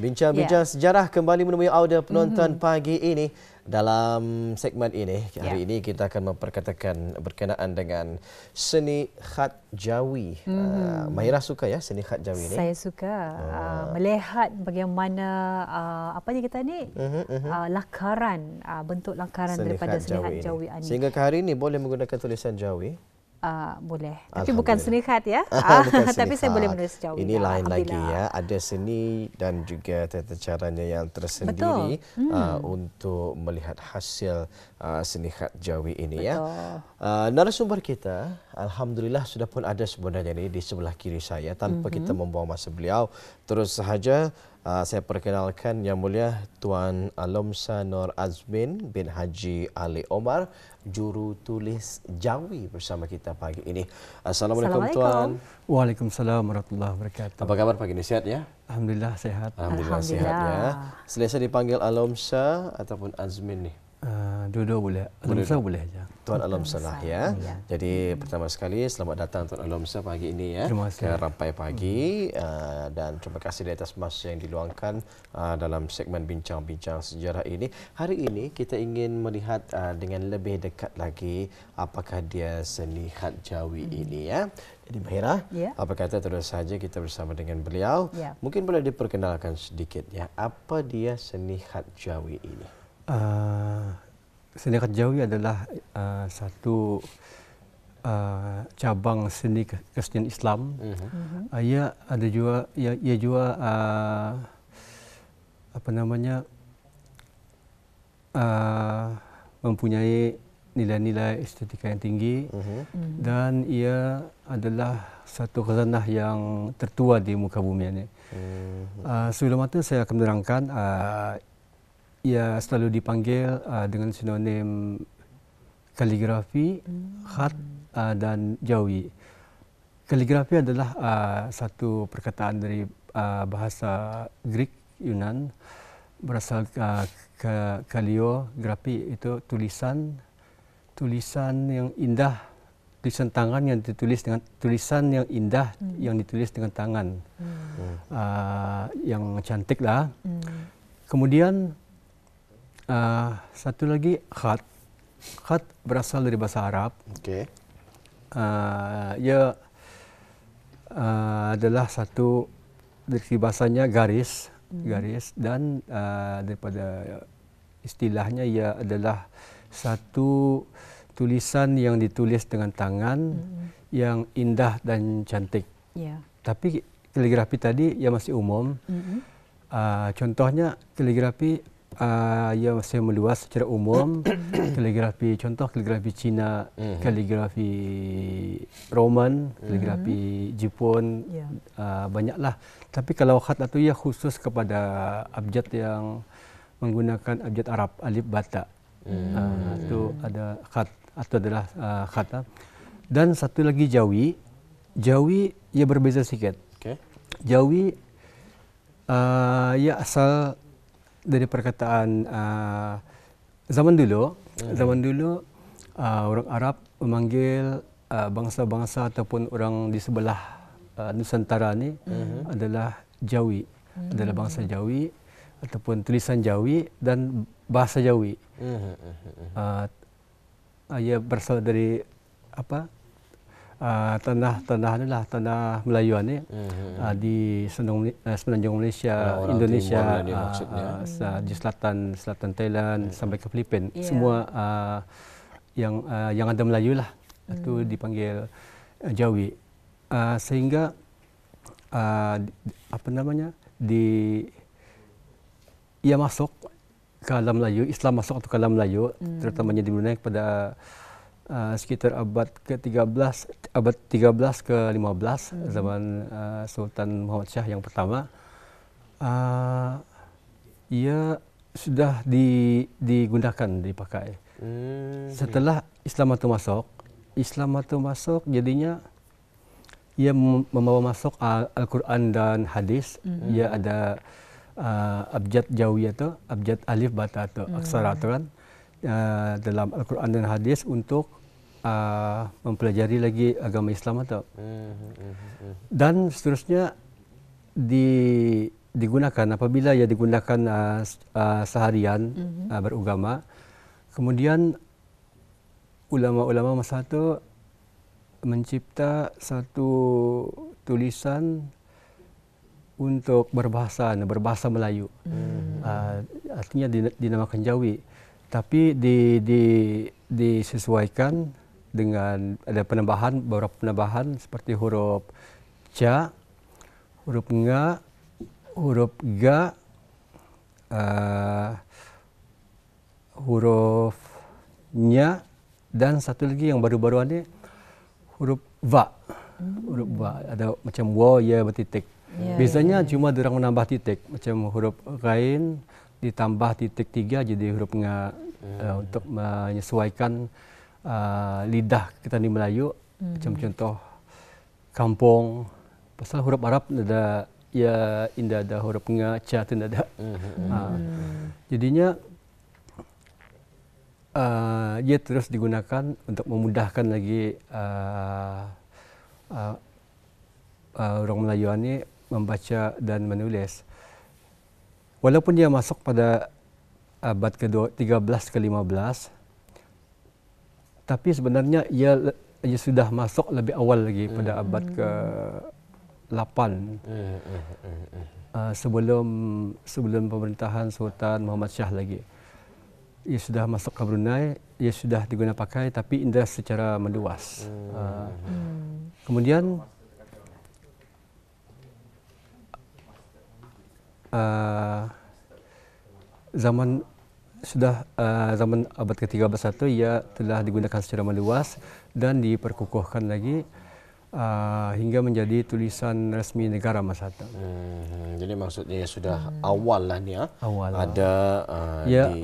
Bincang-bincang sejarah kembali menemui audio penonton pagi ini. Dalam segmen ini, hari ini kita akan memperkatakan berkenaan dengan seni khat Jawi. Mahira suka ya seni khat Jawi ini? Saya suka melihat bagaimana apa ni kita ni lakaran, bentuk lakaran daripada seni khat Jawi ini. Sehingga ke hari ini boleh menggunakan tulisan Jawi? Boleh. Tapi bukan seni khat ya. Tapi saya boleh menulis Jawi. Ini lain lagi ya. Ada seni dan juga tata caranya yang tersendiri untuk melihat hasil seni khat Jawi ini. Ya. Narasumber kita, alhamdulillah sudah pun ada sebenarnya ini di sebelah kiri saya. Tanpa kita membawa masa beliau, terus sahaja saya perkenalkan Yang Mulia Tuan Alomsa Nur Azmin bin Haji Ali Omar, juru tulis Jawi bersama kita pagi ini. Assalamualaikum Tuan. Waalaikumsalam warahmatullahi wabarakatuh. Apa kabar pagi ini, sihat ya? Alhamdulillah sehat. Alhamdulillah sehat ya. Selesa dipanggil Alomsa ataupun Azmin nih? Dua-dua boleh. Alomsa boleh aja. Tuan Alomsa lah ya. Jadi pertama sekali selamat datang Tuan Alomsa pagi ini ya. Terima kasih. Ke Rampai Pagi dan terima kasih di atas masa yang diluangkan dalam segmen bincang-bincang sejarah ini. Hari ini kita ingin melihat dengan lebih dekat lagi apakah dia seni khat Jawi ini ya. Jadi Mahira, apa kata terus saja kita bersama dengan beliau. Mungkin boleh diperkenalkan sedikit ya, apa dia seni khat Jawi ini? Seni khat Jawi adalah satu cabang seni kesenian Islam. Ia ada juga, ia juga apa namanya, mempunyai nilai-nilai estetika yang tinggi, dan ia adalah satu khazanah yang tertua di muka bumi ini. Sebelum itu saya akan menerangkan. Ia selalu dipanggil dengan sinonim kaligrafi, khat dan Jawi. Kaligrafi adalah satu perkataan dari bahasa Greek Yunan, berasal kalio, grafi itu tulisan yang indah, tulisan tangan yang ditulis dengan tulisan yang indah yang ditulis dengan tangan, yang cantik lah. Kemudian satu lagi khat. Khat berasal dari bahasa Arab. Ia adalah satu dari bahasanya garis, dan daripada istilahnya ia adalah satu tulisan yang ditulis dengan tangan yang indah dan cantik. Tapi kaligrafi tadi ia masih umum. Contohnya kaligrafi ia masih meluas secara umum. Kaligrafi, contoh kaligrafi Cina, kaligrafi Roman, kaligrafi Jepun, banyaklah. Tapi kalau khat itu ia khusus kepada abjad yang menggunakan abjad Arab, alif bata. Itu ada khat, atau adalah khat. Dan satu lagi Jawi. Jawi ia berbeza sedikit. Jawi ia asal dari perkataan zaman dulu. Orang Arab memanggil bangsa-bangsa ataupun orang di sebelah Nusantara ni adalah Jawi, adalah bangsa Jawi ataupun tulisan Jawi dan bahasa Jawi. Ia berasal dari apa? Tanah Melayu ni di semenanjung Malaysia, Indonesia, di selatan Thailand sampai ke Filipina. Semua yang ada Melayu lah itu dipanggil Jawi. Sehingga apa namanya, ia masuk ke alam Melayu, Islam masuk ke alam Melayu, terutamanya di Brunei pada sekitar abad ke-13, abad 13 ke 15 zaman Sultan Muhammad Shah yang pertama. Ia sudah digunakan, dipakai. Setelah Islam itu masuk, jadinya ia membawa masuk Al-Quran dan hadis. Ia ada abjad Jawi atau abjad alif bata atau aksara itu kan dalam Al-Quran dan hadis untuk mempelajari lagi agama Islam atau dan seterusnya digunakan apabila ia digunakan seharian beragama. Kemudian ulama-ulama masa itu mencipta satu tulisan untuk berbahasa Melayu. Artinya dinamakan Jawi. Tapi disesuaikan dengan ada beberapa penambahan seperti huruf ca, huruf nga, huruf ga, huruf nya, dan satu lagi yang baru-baru ini huruf va. Huruf va ada macam wa ya bertitik. Biasanya cuma diorang menambah titik, macam huruf ghain ditambah titik 3 jadi huruf nga untuk menyesuaikan lidah kita di Melayu. Macam contoh kampung, pasal huruf Arab ada ya indah ada huruf nga, ca tu ada. Jadinya ia terus digunakan untuk memudahkan lagi orang Melayu ini membaca dan menulis. Walaupun dia masuk pada abad ke-13 ke-15, tapi sebenarnya ia sudah masuk lebih awal lagi pada abad ke-8 sebelum pemerintahan Sultan Muhammad Shah lagi. Ia sudah masuk ke Brunei, ia sudah digunakan pakai tapi indah secara meluas. Kemudian zaman abad ke-13 itu ia telah digunakan secara meluas dan diperkukuhkan lagi hingga menjadi tulisan resmi negara masa itu. Jadi maksudnya sudah awal lah ni awal ada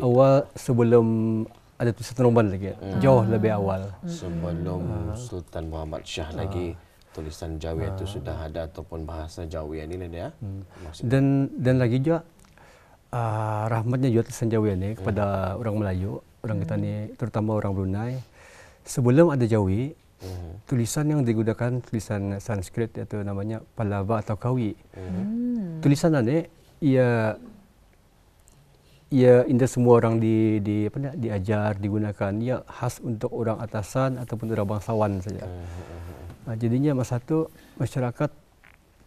awal sebelum ada tulisan Roman lagi, jauh lebih awal. Sebelum Sultan Muhammad Shah lagi tulisan Jawi itu sudah ada ataupun bahasa Jawi ini dia. Dan lagi juga rahmatnya juga tulisan Jawi ini kepada orang Melayu, orang kita ni terutama orang Brunei. Sebelum ada Jawi, tulisan yang digunakan tulisan Sanskrit iaitu namanya Pallava atau Kawi. Tulisan ini ia indah semua orang diajar, digunakan. Ia khas untuk orang atasan ataupun orang bangsawan saja. Jadinya masa itu masyarakat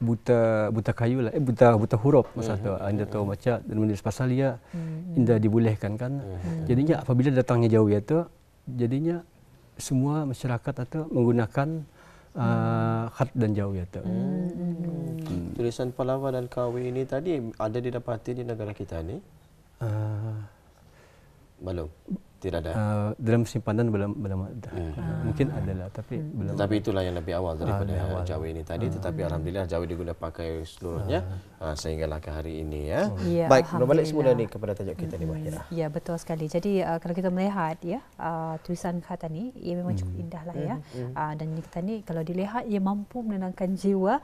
buta kayu lah, buta huruf masa tu. Anda tahu baca dan menulis pasal dia indah dibolehkan kan. Jadinya apabila datangnya Jawi itu, jadinya semua masyarakat itu menggunakan khat dan Jawi itu. Tulisan Pallava dan Kawi ini tadi ada didapati di negara kita ni? Belum. Tidak ada. Dalam simpanan belum ada. Mungkin adalah tapi belum. Tetapi itulah yang lebih awal daripada Jawi ini tadi. Tetapi alhamdulillah Jawi digunakan pakai seluruhnya sehinggalah ke hari ini ya. Baik, berbalik semula ni kepada tajuk kita ni Mahira. Ya, betul sekali. Jadi kalau kita melihat ya tulisan kata ni ia memang cukup indah lah ya. Dan kita ni kalau dilihat ia mampu menenangkan jiwa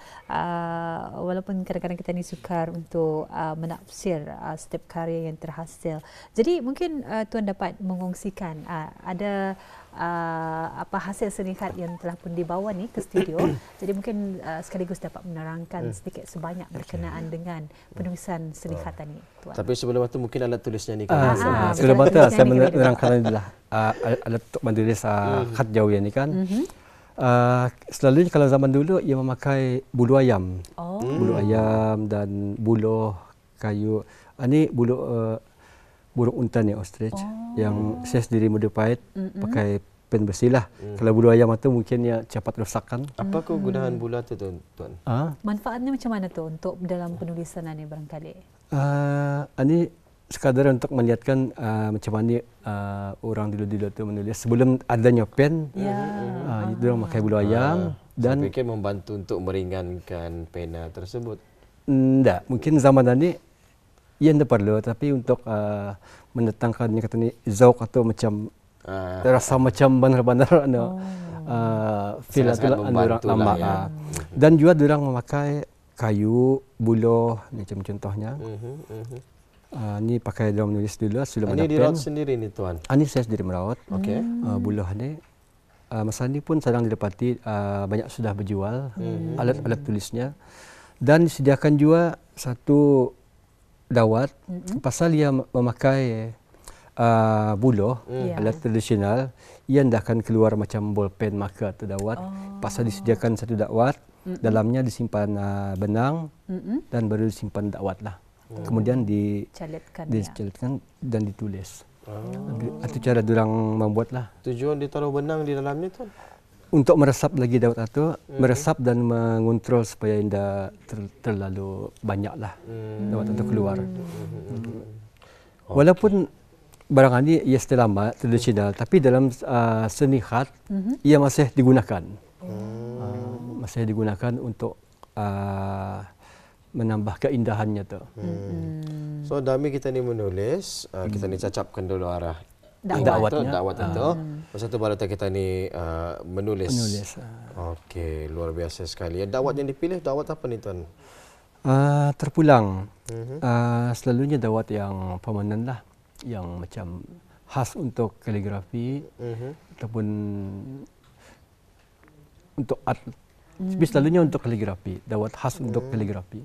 walaupun kadang-kadang kita ni sukar untuk menafsir setiap karya yang terhasil. Jadi mungkin tuan dapat mengongsikan ada apa hasil senikat yang telah pun dibawa ni ke studio. Jadi mungkin sekaligus dapat menerangkan sedikit sebanyak berkenaan dengan penulisan senikat ni, tuan. Tapi sebelum itu mungkin alat tulisnya ni. Sebelum itu saya menerangkan adalah alat untuk menulis khat Jawi ni kan. Selalunya kalau zaman dulu ia memakai bulu ayam. Bulu ayam dan buluh kayu. Ini buluh burung unta ni ostrich yang saya sendiri modified pakai pen besi lah. Kalau bulu ayam itu mungkin ya cepat rosak kan. Apa kegunaan bulu tu tuan? Manfaatnya macam mana tu untuk dalam penulisan ni barangkali? Ini sekadar untuk melihatkan macam mana orang dulu-dulu tu menulis sebelum adanya pen. Dia memakai bulu ayam dan saya fikir membantu untuk meringankan pena tersebut. Tidak, mungkin zaman ini ia tidak perlu, tapi untuk mendatangkan yang kata ni zauk atau macam rasa macam bandar-bandar feel itu orang tambah. Dan juga orang memakai kayu, buluh macam contohnya. Ni pakai dalam menulis dulu sebelum ada pen. Ini dirawat sendiri ni tuan? Ini saya sendiri merawat. Okey. Buluh ni masa ni pun sedang didapati banyak sudah berjual alat-alat tulisnya. Dan disediakan juga satu dawat pasal ia memakai buluh alat tradisional, ia akan keluar macam bolpen, marker atau dawat. Pasal disediakan satu dawat, dalamnya disimpan benang dan baru disimpan dawat lah. Kemudian dicalitkan dan ditulis. Itu cara diorang membuat lah. Tujuan ditaruh benang di dalamnya tu? Untuk meresap lagi dawat itu, meresap dan mengontrol supaya tidak terlalu banyak lah dawat itu keluar. Walaupun barang ini ia sudah lama tradisional, tapi dalam seni khat ia masih digunakan. Masih digunakan untuk menambah keindahannya tu. So dami kita ni menulis, kita ni cacapkan dulu arah dakwat itu. Masa tu baru kita ni menulis. Okey, luar biasa sekali. Dakwat yang dipilih dakwat apa ni tuan? Terpulang. Selalunya dakwat yang permanen lah, yang macam khas untuk kaligrafi ataupun untuk art. Tapi selalunya untuk kaligrafi, dakwat khas untuk kaligrafi.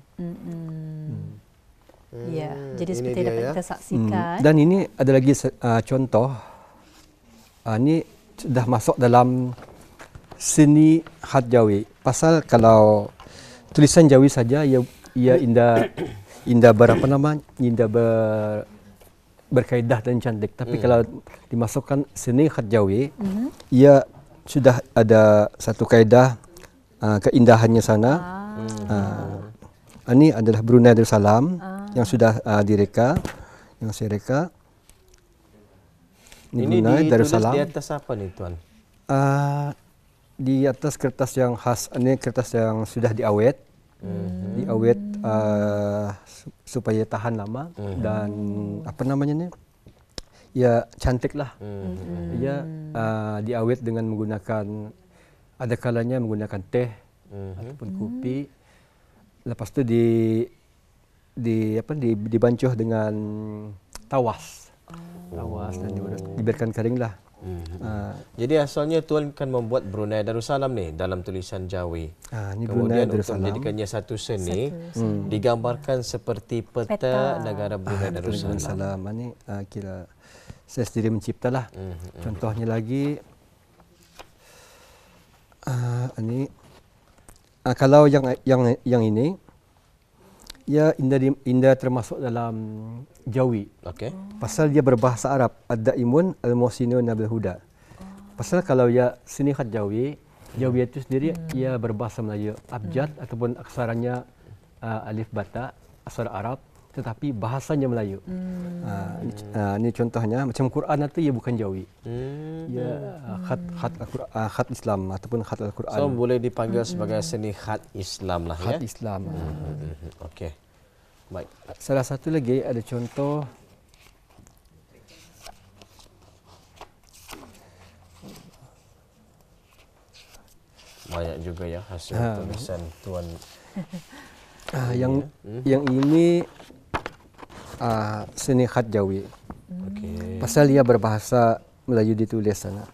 Ya, jadi seperti dapat kita saksikan. Dan ini ada lagi contoh. Ini sudah masuk dalam seni khat Jawi. Pasal kalau tulisan Jawi saja ia indah berapa nama? Indah berkaidah dan cantik. Tapi kalau dimasukkan seni khat Jawi, ia sudah ada satu kaidah keindahannya sana. Ini adalah Brunei Darussalam yang sudah direka, yang saya reka. Ini ditulis di atas apa nih tuan? Di atas kertas yang khas. Ini kertas yang sudah diawet, diawet supaya tahan lama dan apa namanya ni? Ya cantik lah. Ya diawet dengan menggunakan, ada kalanya menggunakan teh ataupun kopi. Lepas tu dibancuh dengan tawas. Tawas dan dibiarkan kering lah. Jadi asalnya tuan kan membuat Brunei Darussalam ni dalam tulisan Jawi. Kemudian untuk menjadikannya satu seni, digambarkan seperti peta negara Brunei Darussalam. Ini kira saya sendiri menciptalah. Contohnya lagi, ini kalau yang ini, ia indah termasuk dalam Jawi. Okey. Pasal dia berbahasa Arab, Ad-Daimun Al-Muhsinun Nabil Huda. Pasal kalau ia seni khat Jawi, Jawi itu sendiri ia berbahasa Melayu, abjad ataupun aksaranya alif bata, aksara Arab, tetapi bahasanya Melayu. Ini contohnya, macam Quran itu ia bukan Jawi. Ia khat Islam ataupun khat Al-Quran. So boleh dipanggil sebagai seni khat Islam lah ya. Khat Islam. Okey. Baik. Salah satu lagi ada contoh banyak juga ya hasil tulisan tuan. Yang ini seni khat Jawi. Okey. Pasal ia berbahasa Melayu ditulis sana.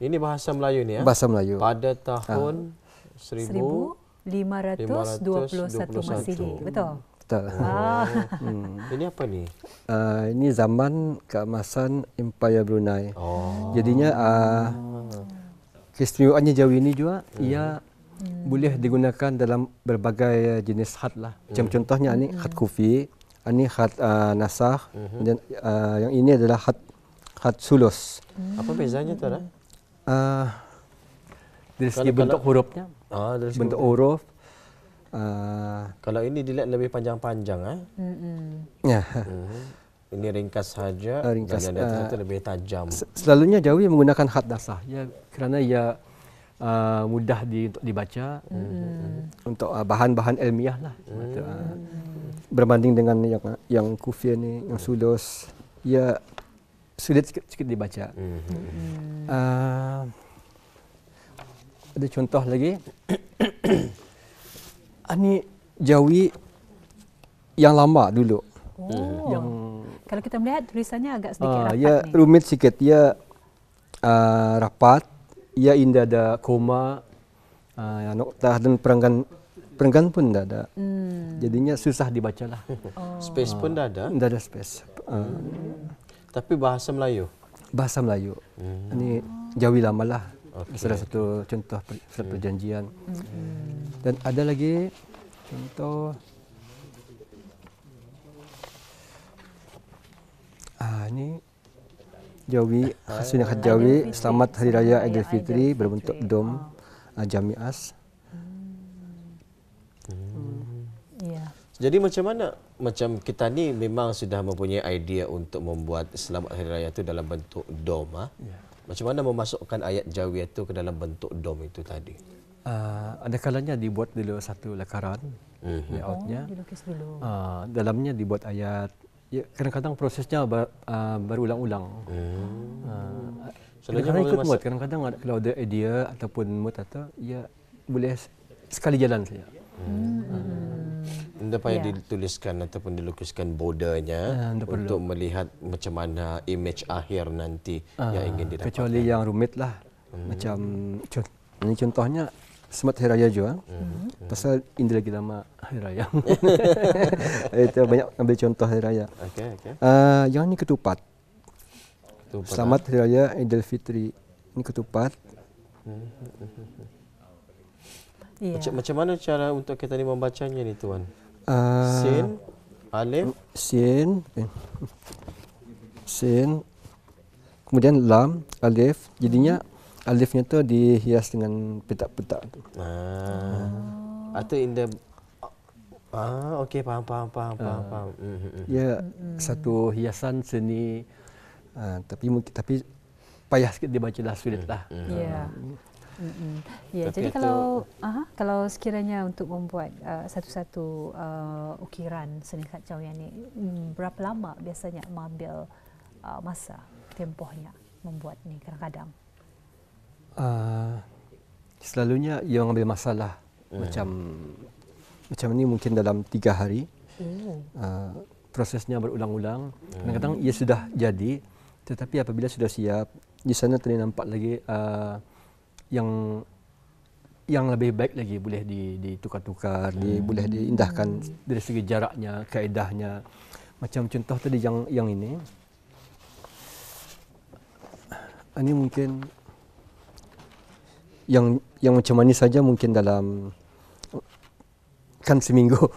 Ini bahasa Melayu ni ya? Bahasa Melayu. Pada tahun 1521 Masihi. Betul? Betul. Ini apa ni? Ini zaman keemasan Empire Brunei. Jadinya keistimewaannya Jawi ini juga ia boleh digunakan dalam berbagai jenis khat lah. Macam contohnya ini khat kufi, ini khat nasakh, dan yang ini adalah khat sulus. Apa bezanya tu dah? Dari segi bentuk hurufnya. Bentuk huruf. Kalau ini dilihat lebih panjang-panjang Ya. Ini ringkas saja. Ringkas. Dan yang itu lebih tajam. Selalunya Jawi menggunakan khat nasakh ya, kerana ia mudah untuk dibaca, untuk bahan-bahan ilmiah lah. Berbanding dengan yang kufi ni, yang sulus, ia sulit sikit dibaca. Ada contoh lagi. Ini Jawi yang lama dulu. Yang kalau kita melihat tulisannya agak sedikit rapat ia ni. rumit sikit, ia rapat, ia indah ada koma, noktah dan perangkan perenggan pun tidak ada. Jadinya susah dibaca lah. Space pun dah ada. Tidak ada space. Tapi bahasa Melayu. Bahasa Melayu. Ini Jawi lama lah. Okey. Salah satu contoh perjanjian. Dan ada lagi contoh. Ini Jawi, khasnya khas Jawi. Selamat Hari Raya Aidilfitri berbentuk dom jami'as. Ya. Jadi macam mana? Macam kita ni memang sudah mempunyai idea untuk membuat Selamat Hari Raya itu dalam bentuk dom. Macam mana memasukkan ayat Jawi itu ke dalam bentuk dom itu tadi? Ada kalanya dibuat dulu satu lakaran layoutnya. Dilukis dulu. Dalamnya dibuat ayat. Ya, kadang-kadang prosesnya berulang-ulang. Kadang-kadang ikut mood. Kadang-kadang kalau ada idea ataupun mood atau ya boleh sekali jalan saja. Tidak payah dituliskan ataupun dilukiskan bordernya untuk melihat macam mana image akhir nanti yang ingin didapatkan. Kecuali yang rumit lah. Macam ini contohnya Selamat Hari Raya juga. Pasal ini lagi lama Hari Raya. Itu banyak ambil contoh Hari Raya. Okey. Yang ini ketupat. Selamat Hari Raya Aidilfitri. Ini ketupat. Macam mana cara untuk kita ni membacanya ni tuan? Sin, alif, sin, kemudian lam, alif. Jadinya alifnya tu dihias dengan petak-petak tu. Atau in the okey, faham. Ya, satu hiasan seni tapi payah sikit dibaca lah, sulit lah. Ya, jadi kalau sekiranya untuk membuat satu-satu ukiran seni khat Jawi ni, berapa lama biasanya mengambil masa tempohnya membuat ni kadang-kadang? Selalunya yang ambil masalah macam ni mungkin dalam 3 hari. Prosesnya berulang-ulang. Kadang-kadang ia sudah jadi, tetapi apabila sudah siap, di sana tadi nampak lagi yang lebih baik lagi boleh ditukar-tukar, boleh diindahkan dari segi jaraknya, kaedahnya. Macam contoh tadi yang ini. Ini mungkin yang macam ini saja mungkin dalam kan seminggu.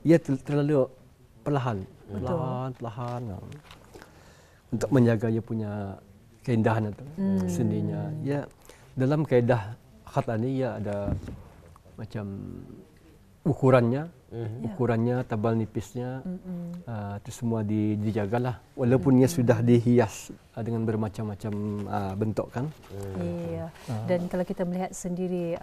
Ia terlalu perlahan. Untuk menjaga ia punya keindahan itu, seninya. Ya, dalam kaedah khat ini ya ada macam ukurannya, tebal nipisnya, itu semua dijagalah. Walaupun ia sudah dihias dengan bermacam-macam bentuk kan. Iya. Dan kalau kita melihat sendiri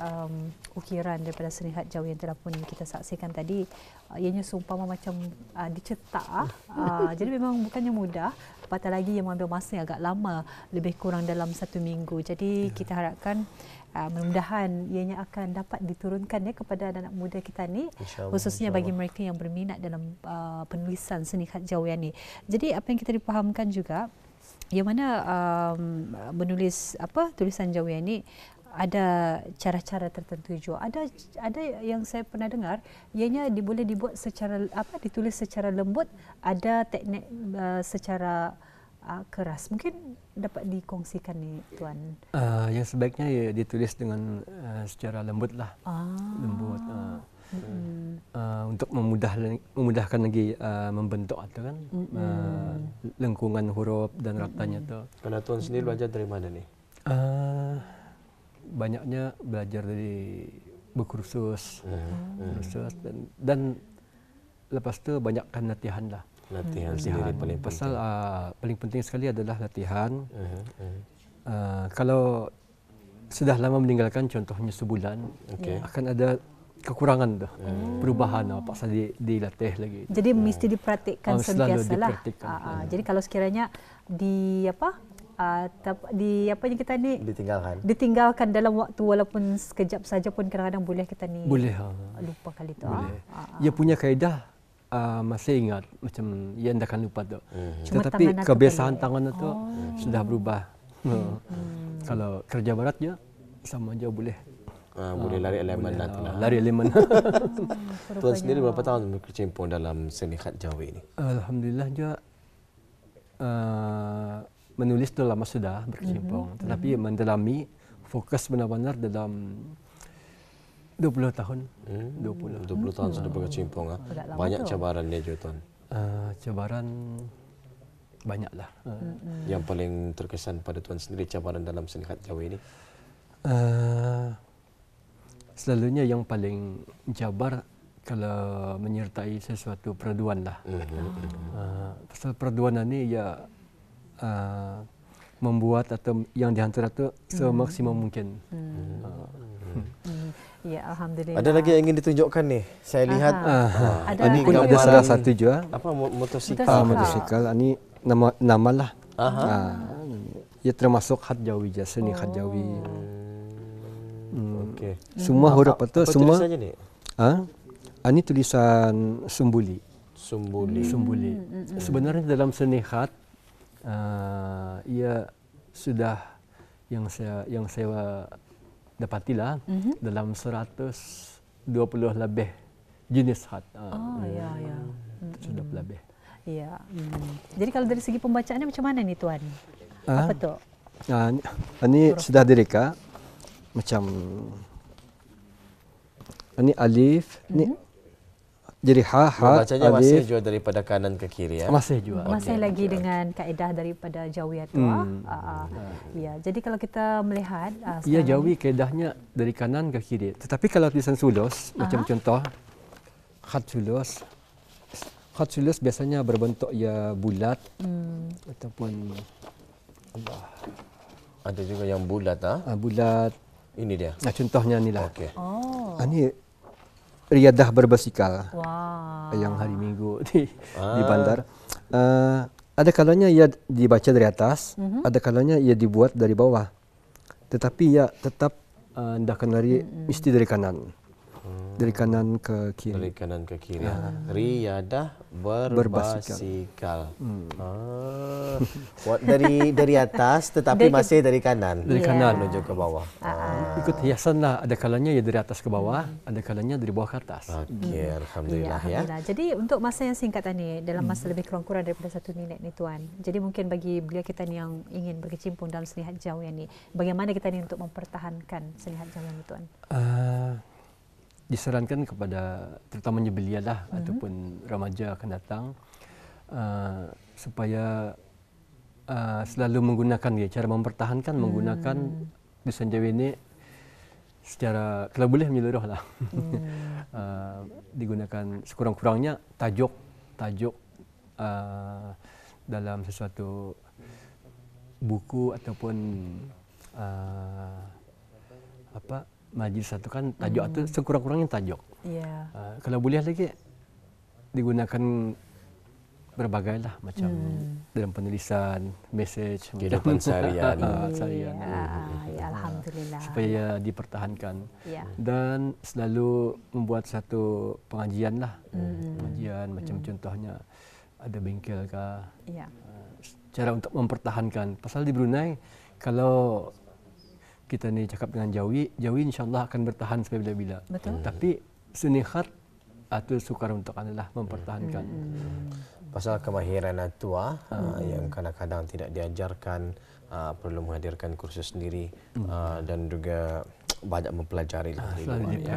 ukiran daripada seni khat Jawi yang telah pun kita saksikan tadi, ianya seumpama macam dicetak. Jadi memang bukannya mudah. Apatah lagi yang mengambil masa yang agak lama, lebih kurang dalam 1 minggu. Jadi kita harapkan mudah-mudahan ianya akan dapat diturunkan kepada anak muda kita ni, khususnya bagi mereka yang berminat dalam penulisan seni khat Jawi ni. Jadi apa yang kita dipahamkan juga, yang mana menulis tulisan Jawi ni ada cara-cara tertentu juga. Ada yang saya pernah dengar, ianya boleh dibuat secara ditulis secara lembut, ada teknik secara keras. Mungkin dapat dikongsikan ni tuan. Yang sebaiknya ya ditulis dengan secara lembut lah. Lembut. Untuk memudahkan lagi membentuk itu kan, lengkungan huruf dan ratanya tu. Kalau tuan sendiri belajar dari mana ni? Banyaknya belajar dari berkursus, dan lepas tu banyakkan latihan lah. Latihan sendiri paling penting. Pasal paling penting sekali adalah latihan. Kalau sudah lama meninggalkan, contohnya sebulan, akan ada kekurangan tu, perubahan paksa dilatih lagi. Jadi mesti diperhatikan sentiasalah. Jadi kalau sekiranya kita ni ditinggalkan dalam waktu walaupun sekejap saja pun kadang-kadang boleh kita ni lupa kali tu. Ia punya kaedah masih ingat, macam ia tidak akan lupa tu. Tetapi kebiasaan tangan itu sudah berubah. Kalau kerja berat je sama aja boleh boleh lari elemen nanti lah. Lari elemen. Tuan sendiri berapa tahun berkecimpung dalam seni khat Jawi ini? Alhamdulillah juga menulis tu lama sudah berkecimpung, tetapi mendalami fokus benar-benar dalam 20 tahun. 20 tahun sudah berkecimpung. Banyak cabaran dia juga, Tuan. Cabaran banyaklah. Yang paling terkesan pada Tuan sendiri cabaran dalam seni khat Jawi ini? Selalunya yang paling jabar kalau menyertai sesuatu perduan lah. Pasal perduan ini ya membuat atau yang dihantar itu semaksimum mungkin. Ya, alhamdulillah. Ada lagi yang ingin ditunjukkan nih. Saya lihat ini pun ada salah satu juga. Apa motosikal? Motosikal ini nama lah. Ia termasuk khat Jawi, seni khat Jawi. Okey. Semua huruf itu semua. Apa tulisannya ni? Ini tulisan Sumbuli. Sumbuli. Sebenarnya dalam seni khat ia sudah yang saya dapatilah dalam 120 lebih jenis khat. Ya. Sudah lebih. Ya. Jadi kalau dari segi pembacaannya macam mana nih Tuan? Apa tu? Ini sudah direka macam ini alif, ni jadi ha bacanya alif. masih juga daripada kanan ke kiri ya. Masih juga. Masih lagi dengan kaedah daripada Jawi itu. Ya, jadi kalau kita melihat Ia Jawi kaedahnya dari kanan ke kiri. Tetapi kalau tulisan sulus macam contoh khat sulus biasanya berbentuk ya bulat ataupun Ada juga yang bulat bulat. Ini dia. Contohnya inilah. Okey. Ini riadah berbasikal. Wah. Yang hari Minggu di bandar. Ada kalanya ia dibaca dari atas, ada kalanya ia dibuat dari bawah. Tetapi ia tetap hendak lari mesti dari kanan. Dari kanan ke kiri. Dari kanan ke kiri. Riadah berbasikal. Dari atas tetapi masih dari kanan. Dari kanan menuju ke bawah. Ikut hiasan lah. Ada kalanya ya dari atas ke bawah, ada kalanya dari bawah ke atas. Okey, alhamdulillah ya. Jadi untuk masa yang singkat ini, dalam masa lebih kurang daripada 1 minit ni Tuan. Jadi mungkin bagi belia kita ni yang ingin berkecimpung dalam seni khat Jawi ni, bagaimana kita ni untuk mempertahankan seni khat Jawi ni Tuan? Disarankan kepada terutamanya belia lah ataupun remaja akan datang supaya selalu menggunakan cara mempertahankan menggunakan tulisan Jawi ini secara kalau boleh menyeluruh lah. Digunakan sekurang-kurangnya tajuk dalam sesuatu buku ataupun majlis satu kan tajuk itu sekurang-kurangnya tajuk. Kalau boleh lagi digunakan berbagai lah macam dalam penulisan, message, kehidupan seharian. Ya, alhamdulillah. Supaya dipertahankan. Dan selalu membuat satu pengajian lah. Pengajian macam contohnya ada bengkel ke. Cara untuk mempertahankan. Pasal di Brunei kalau kita ni cakap dengan Jawi insya-Allah akan bertahan sampai bila-bila. Tapi seni khat itu sukar untuk adalah mempertahankan. Pasal kemahiran tua yang kadang-kadang tidak diajarkan, perlu menghadirkan kursus sendiri dan juga banyak mempelajari di luar ya.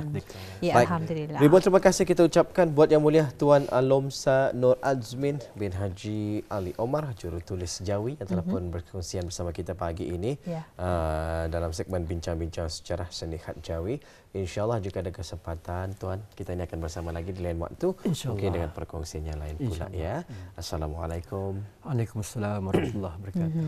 Ya, alhamdulillah. Ribuan terima kasih kita ucapkan buat Yang Mulia Tuan Alomsa Nur Azmin bin Haji Ali Omar, jurutulis Jawi yang telah pun berkongsian bersama kita pagi ini dalam segmen bincang-bincang sejarah seni khat Jawi. InsyaAllah jika ada kesempatan Tuan, kita ini akan bersama lagi di lain waktu. Mungkin dengan perkongsian yang lain pula ya. Assalamualaikum. Waalaikumsalam warahmatullahi wabarakatuh.